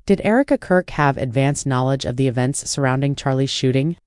Did Erika Kirk have advanced knowledge of the events surrounding Charlie's shooting?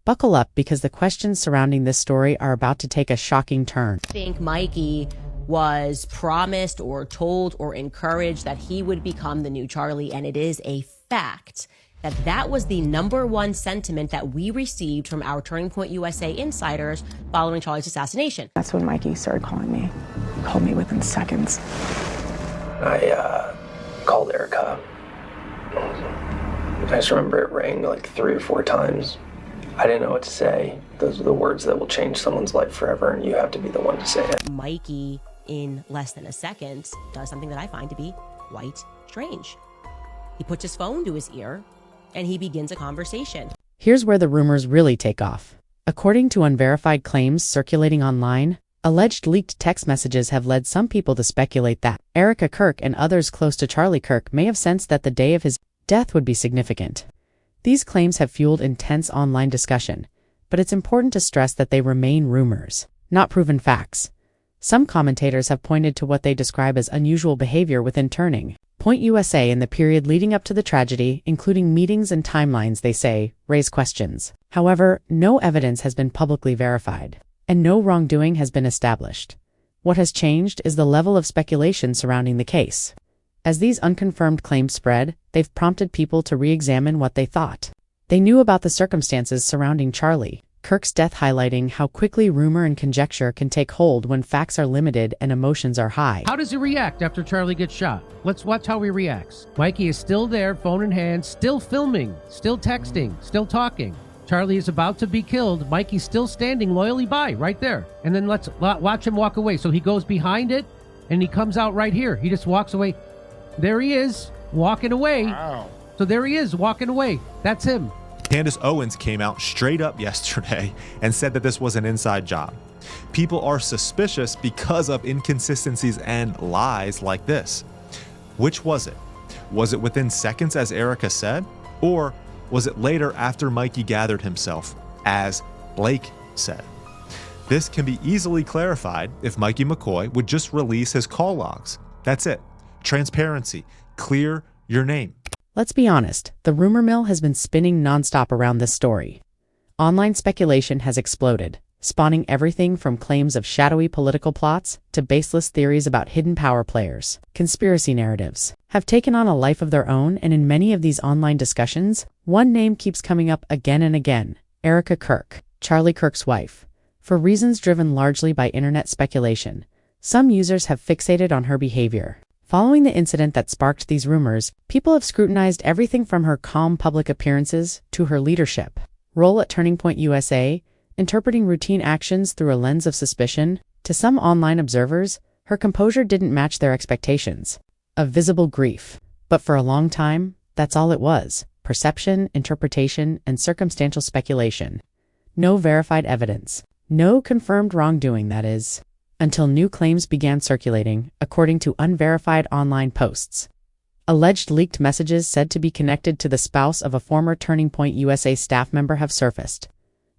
Buckle up because the questions surrounding this story are about to take a shocking turn. I think Mikey was promised or told or encouraged that he would become the new Charlie, and it is a fact that was the #1 sentiment that we received from our Turning Point USA insiders following Charlie's assassination. That's when Mikey started calling me. He called me within seconds. I called Erika. I just remember it rang like 3 or 4 times. I didn't know what to say. Those are the words that will change someone's life forever, and you have to be the one to say it. Mikey, in less than a second, does something that I find to be quite strange. He puts his phone to his ear, and he begins a conversation. Here's where the rumors really take off. According to unverified claims circulating online, alleged leaked text messages have led some people to speculate that Erika Kirk and others close to Charlie Kirk may have sensed that the day of his death would be significant. These claims have fueled intense online discussion, but it's important to stress that they remain rumors, not proven facts. Some commentators have pointed to what they describe as unusual behavior within Turning Point USA in the period leading up to the tragedy, including meetings and timelines they say raise questions. However, no evidence has been publicly verified, and no wrongdoing has been established. What has changed is the level of speculation surrounding the case. As these unconfirmed claims spread, they've prompted people to re-examine what they thought they knew about the circumstances surrounding Charlie Kirk's death, highlighting how quickly rumor and conjecture can take hold when facts are limited and emotions are high. How does he react after Charlie gets shot? Let's watch how he reacts. Mikey is still there, phone in hand, still filming, still texting, still talking. Charlie is about to be killed. Mikey's still standing loyally by, right there. And then let's watch him walk away. So he goes behind it, and he comes out right here. He just walks away. There he is, walking away. Wow. So there he is, walking away. That's him. Candace Owens came out straight up yesterday and said that this was an inside job. People are suspicious because of inconsistencies and lies like this. Which was it? Was it within seconds, as Erika said? Or was it later after Mikey gathered himself, as Blake said? This can be easily clarified if Micky McCoy would just release his call logs. That's it. Transparency. Clear your name. Let's be honest, the rumor mill has been spinning nonstop around this story. Online speculation has exploded, spawning everything from claims of shadowy political plots to baseless theories about hidden power players. Conspiracy narratives have taken on a life of their own, and in many of these online discussions, one name keeps coming up again and again: Erika Kirk, Charlie Kirk's wife. For reasons driven largely by internet speculation, some users have fixated on her behavior. Following the incident that sparked these rumors, people have scrutinized everything from her calm public appearances to her leadership role at Turning Point USA, interpreting routine actions through a lens of suspicion. To some online observers, her composure didn't match their expectations of visible grief. But for a long time, that's all it was: perception, interpretation, and circumstantial speculation. No verified evidence. No confirmed wrongdoing, that is. Until new claims began circulating, according to unverified online posts. Alleged leaked messages said to be connected to the spouse of a former Turning Point USA staff member have surfaced.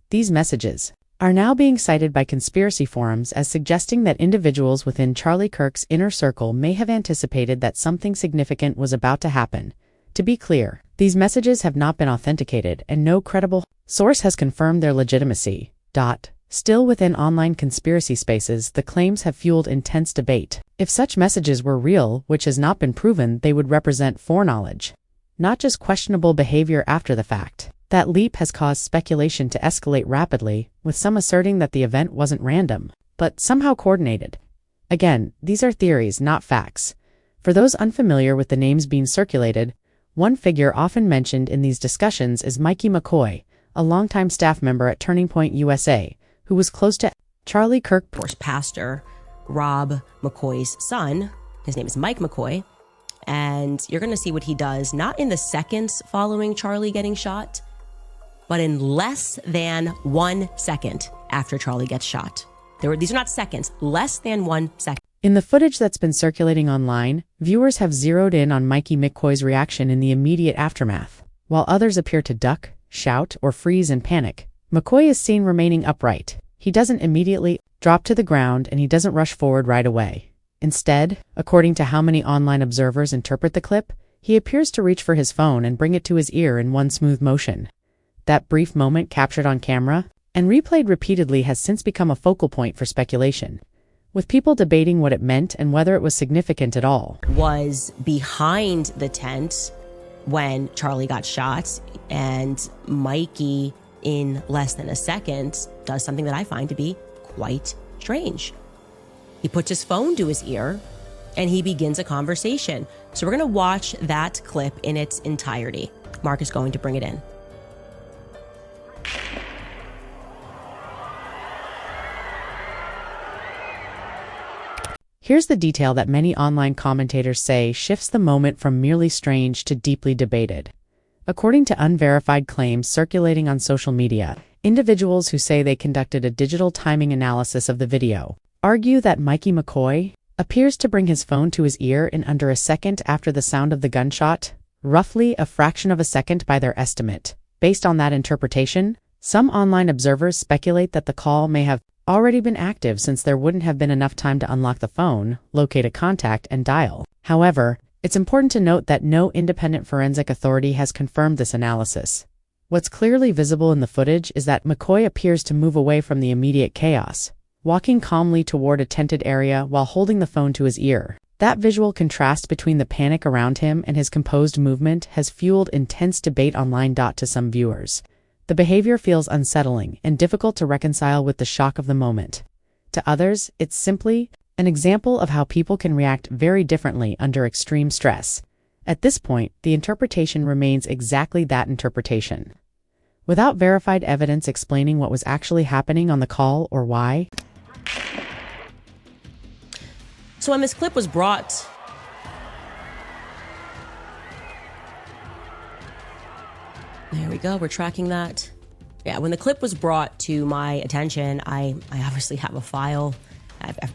These messages are now being cited by conspiracy forums as suggesting that individuals within Charlie Kirk's inner circle may have anticipated that something significant was about to happen. To be clear, these messages have not been authenticated, and no credible source has confirmed their legitimacy. Still, within online conspiracy spaces, the claims have fueled intense debate. If such messages were real, which has not been proven, they would represent foreknowledge, not just questionable behavior after the fact. That leap has caused speculation to escalate rapidly, with some asserting that the event wasn't random, but somehow coordinated. Again, these are theories, not facts. For those unfamiliar with the names being circulated, one figure often mentioned in these discussions is Micky McCoy, a longtime staff member at Turning Point USA, who was close to Charlie Kirk. Of course, Pastor Rob McCoy's son. His name is Mike McCoy. And you're going to see what he does, not in the seconds following Charlie getting shot, but in less than 1 second after Charlie gets shot. These are not seconds, less than 1 second. In the footage that's been circulating online, viewers have zeroed in on Micky McCoy's reaction in the immediate aftermath. While others appear to duck, shout, or freeze in panic, McCoy is seen remaining upright. He doesn't immediately drop to the ground, and he doesn't rush forward right away. Instead, according to how many online observers interpret the clip, He appears to reach for his phone and bring it to his ear in one smooth motion. That brief moment captured on camera and replayed repeatedly has since become a focal point for speculation, with people debating what it meant and whether it was significant at all. Was behind the tent when Charlie got shot, and Mikey, in less than a second, does something that I find to be quite strange. He puts his phone to his ear and he begins a conversation. So we're going to watch that clip in its entirety. Mark is going to bring it in. Here's the detail that many online commentators say shifts the moment from merely strange to deeply debated. According to unverified claims circulating on social media, individuals who say they conducted a digital timing analysis of the video argue that Micky McCoy appears to bring his phone to his ear in under a second after the sound of the gunshot, roughly a fraction of a second by their estimate. Based on that interpretation, some online observers speculate that the call may have already been active since there wouldn't have been enough time to unlock the phone, locate a contact, and dial. However, it's important to note that no independent forensic authority has confirmed this analysis. What's clearly visible in the footage is that McCoy appears to move away from the immediate chaos, walking calmly toward a tented area while holding the phone to his ear. That visual contrast between the panic around him and his composed movement has fueled intense debate online. To some viewers, the behavior feels unsettling and difficult to reconcile with the shock of the moment. To others, it's simply an example of how people can react very differently under extreme stress. At this point, the interpretation remains exactly that interpretation, without verified evidence explaining what was actually happening on the call or why. So when this clip was brought there we go, we're tracking that. Yeah, when the clip was brought to my attention, I obviously have a file, I have a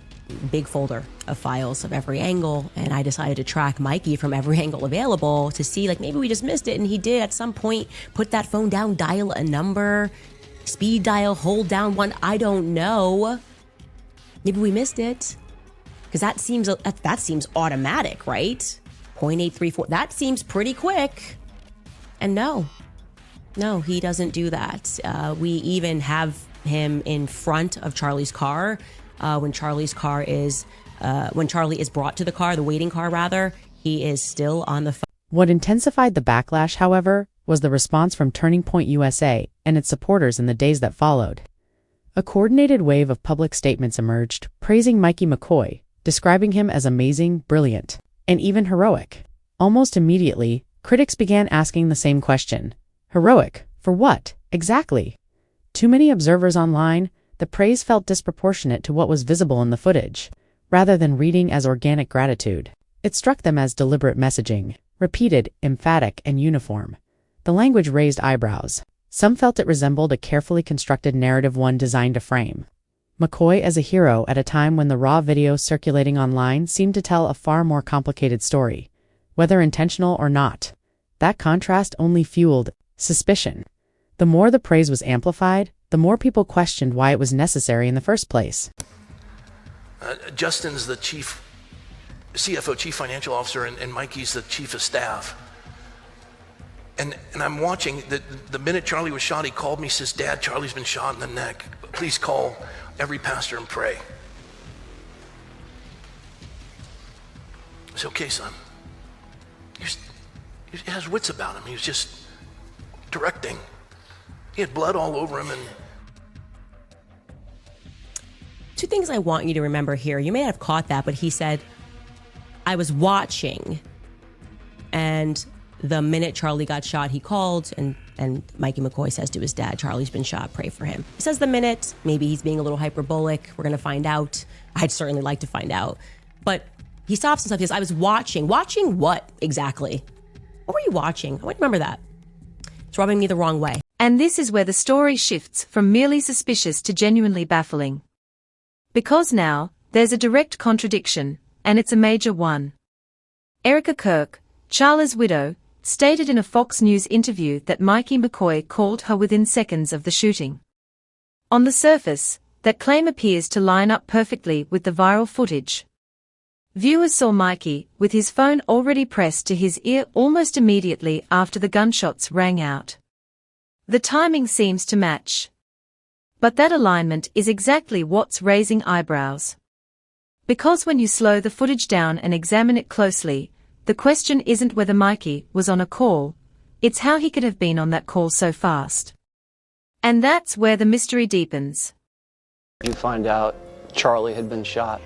big folder of files of every angle, and I decided to track Mikey from every angle available to see, like, maybe we just missed it, and he did at some point put that phone down, dial a number, speed dial, hold down one, I don't know. Maybe we missed it. Because that seems automatic, right? 0.834, that seems pretty quick. And no, he doesn't do that. We even have him in front of Charlie's car. When Charlie is brought to the car, the waiting car rather, he is still on the phone. What intensified the backlash, however, was the response from Turning Point USA and its supporters in the days that followed. A coordinated wave of public statements emerged, praising Micky McCoy, describing him as amazing, brilliant, and even heroic. Almost immediately, critics began asking the same question. Heroic? For what, exactly? To many observers online, the praise felt disproportionate to what was visible in the footage, rather than reading as organic gratitude. It struck them as deliberate messaging, repeated, emphatic, and uniform. The language raised eyebrows. Some felt it resembled a carefully constructed narrative, one designed to frame McCoy as a hero at a time when the raw video circulating online seemed to tell a far more complicated story, whether intentional or not. That contrast only fueled suspicion. The more the praise was amplified, the more people questioned why it was necessary in the first place. Justin's the CFO, chief financial officer, and Mikey's the chief of staff. And I'm watching, the minute Charlie was shot, he called me, says, "Dad, Charlie's been shot in the neck. Please call every pastor and pray." I said, "Okay, son." He has wits about him. He was just directing. He had blood all over him. And two things I want you to remember here. You may have caught that, but he said, "I was watching." And the minute Charlie got shot, he called, and Micky McCoy says to his dad, "Charlie's been shot, pray for him." He says the minute, maybe he's being a little hyperbolic. We're going to find out. I'd certainly like to find out. But he stops himself. He says, "I was watching." Watching what exactly? What were you watching? I wouldn't remember that. It's rubbing me the wrong way. And this is where the story shifts from merely suspicious to genuinely baffling. Because now, there's a direct contradiction, and it's a major one. Erika Kirk, Charlie's widow, stated in a Fox News interview that Micky McCoy called her within seconds of the shooting. On the surface, that claim appears to line up perfectly with the viral footage. Viewers saw Mickey with his phone already pressed to his ear almost immediately after the gunshots rang out. The timing seems to match. But that alignment is exactly what's raising eyebrows. Because when you slow the footage down and examine it closely, the question isn't whether Mickey was on a call, it's how he could have been on that call so fast. And that's where the mystery deepens. You find out Charlie had been shot.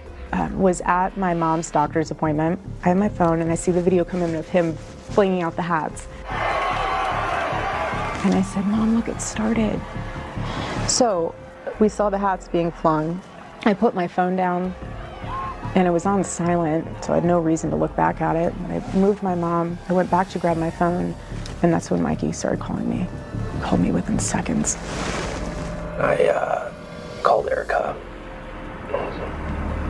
Was at my mom's doctor's appointment. I have my phone and I see the video come in of him flinging out the hats. And I said, Mom, look, it started. So we saw the hats being flung. I put my phone down and it was on silent, so I had no reason to look back at it. I moved my mom, I went back to grab my phone, and that's when Mickey started calling me. He called me within seconds. I called Erika.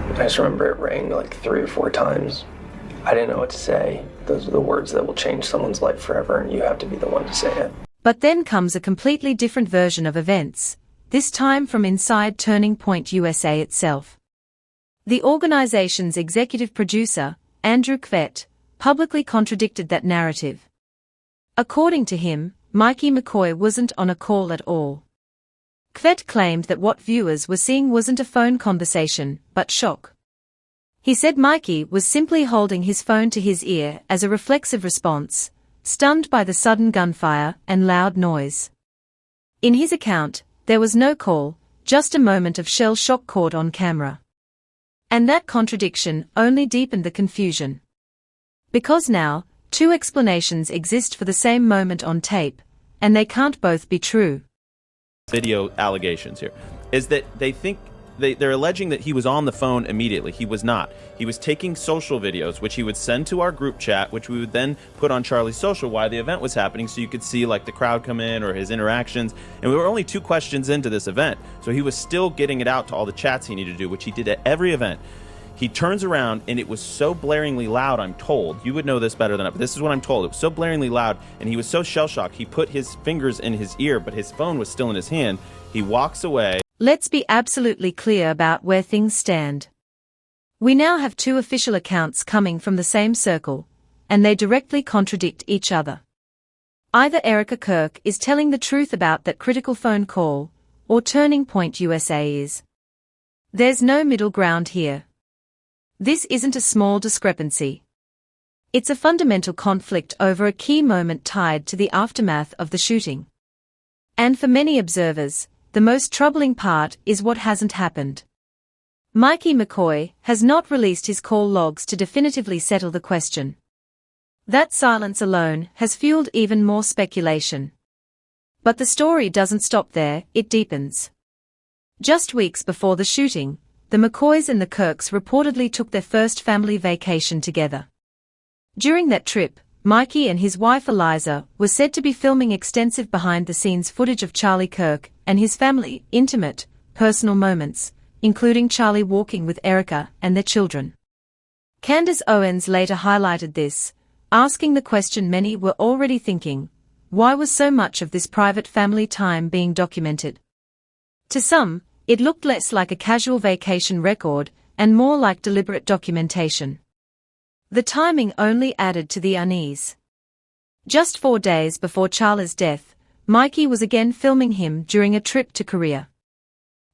I just remember it rang like 3 or 4 times. I didn't know what to say. Those are the words that will change someone's life forever, and you have to be the one to say it. But then comes a completely different version of events, this time from inside Turning Point USA itself. The organization's executive producer, Andrew Kvet, publicly contradicted that narrative. According to him, Micky McCoy wasn't on a call at all. Kvet claimed that what viewers were seeing wasn't a phone conversation, but shock. He said Mickey was simply holding his phone to his ear as a reflexive response, stunned by the sudden gunfire and loud noise. In his account, there was no call, just a moment of shell shock caught on camera. And that contradiction only deepened the confusion. Because now, 2 explanations exist for the same moment on tape, and they can't both be true. Video allegations here is that they think they're alleging that he was on the phone immediately. He was not. He was taking social videos, which he would send to our group chat, which we would then put on Charlie's social while the event was happening, so you could see like the crowd come in or his interactions. And we were only 2 questions into this event, so he was still getting it out to all the chats he needed to do, which he did at every event. He turns around, and it was so blaringly loud, I'm told. You would know this better than I, but this is what I'm told. It was so blaringly loud, and he was so shell-shocked, he put his fingers in his ear, but his phone was still in his hand. He walks away. Let's be absolutely clear about where things stand. We now have 2 official accounts coming from the same circle, and they directly contradict each other. Either Erika Kirk is telling the truth about that critical phone call, or Turning Point USA is. There's no middle ground here. This isn't a small discrepancy. It's a fundamental conflict over a key moment tied to the aftermath of the shooting. And for many observers, the most troubling part is what hasn't happened. Micky McCoy has not released his call logs to definitively settle the question. That silence alone has fueled even more speculation. But the story doesn't stop there, it deepens. Just weeks before the shooting, the McCoys and the Kirks reportedly took their first family vacation together. During that trip, Mickey and his wife Eliza were said to be filming extensive behind-the-scenes footage of Charlie Kirk and his family, intimate, personal moments, including Charlie walking with Erika and their children. Candace Owens later highlighted this, asking the question many were already thinking: why was so much of this private family time being documented? To some, it looked less like a casual vacation record and more like deliberate documentation. The timing only added to the unease. Just 4 days before Charlie's death, Mickey was again filming him during a trip to Korea.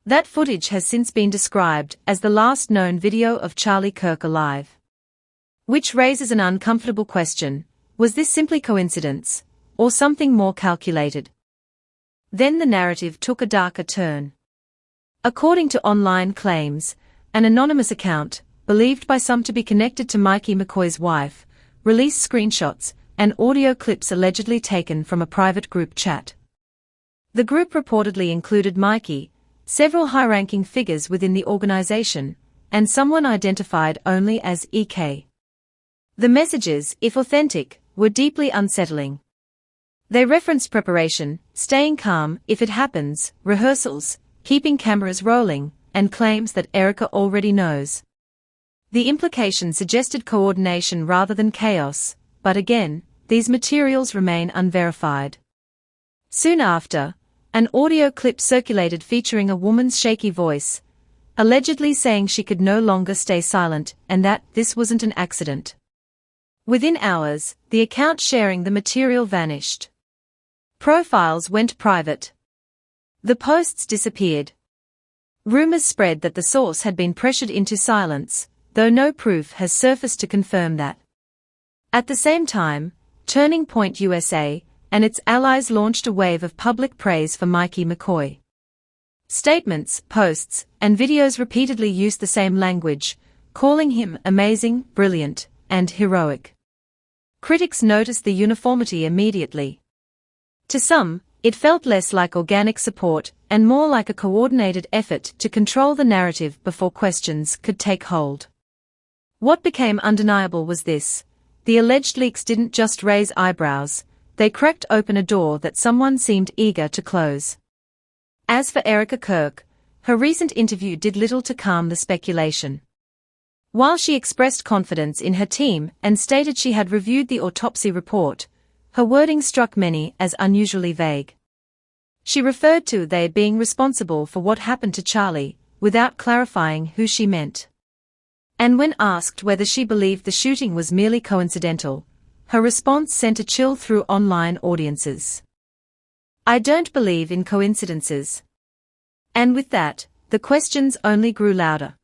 That footage has since been described as the last known video of Charlie Kirk alive. Which raises an uncomfortable question: was this simply coincidence, or something more calculated? Then the narrative took a darker turn. According to online claims, an anonymous account, believed by some to be connected to Micky McCoy's wife, released screenshots and audio clips allegedly taken from a private group chat. The group reportedly included Mickey, several high-ranking figures within the organization, and someone identified only as EK. The messages, if authentic, were deeply unsettling. They referenced preparation, staying calm if it happens, rehearsals, keeping cameras rolling, and claims that Erika already knows. The implication suggested coordination rather than chaos, but again, these materials remain unverified. Soon after, an audio clip circulated featuring a woman's shaky voice, allegedly saying she could no longer stay silent and that this wasn't an accident. Within hours, the account sharing the material vanished. Profiles went private. The posts disappeared. Rumors spread that the source had been pressured into silence, though no proof has surfaced to confirm that. At the same time, Turning Point USA and its allies launched a wave of public praise for Micky McCoy. Statements, posts, and videos repeatedly used the same language, calling him amazing, brilliant, and heroic. Critics noticed the uniformity immediately. To some, it felt less like organic support and more like a coordinated effort to control the narrative before questions could take hold. What became undeniable was this: the alleged leaks didn't just raise eyebrows, they cracked open a door that someone seemed eager to close. As for Erika Kirk, her recent interview did little to calm the speculation. While she expressed confidence in her team and stated she had reviewed the autopsy report, her wording struck many as unusually vague. She referred to they being responsible for what happened to Charlie, without clarifying who she meant. And when asked whether she believed the shooting was merely coincidental, her response sent a chill through online audiences. "I don't believe in coincidences." And with that, the questions only grew louder.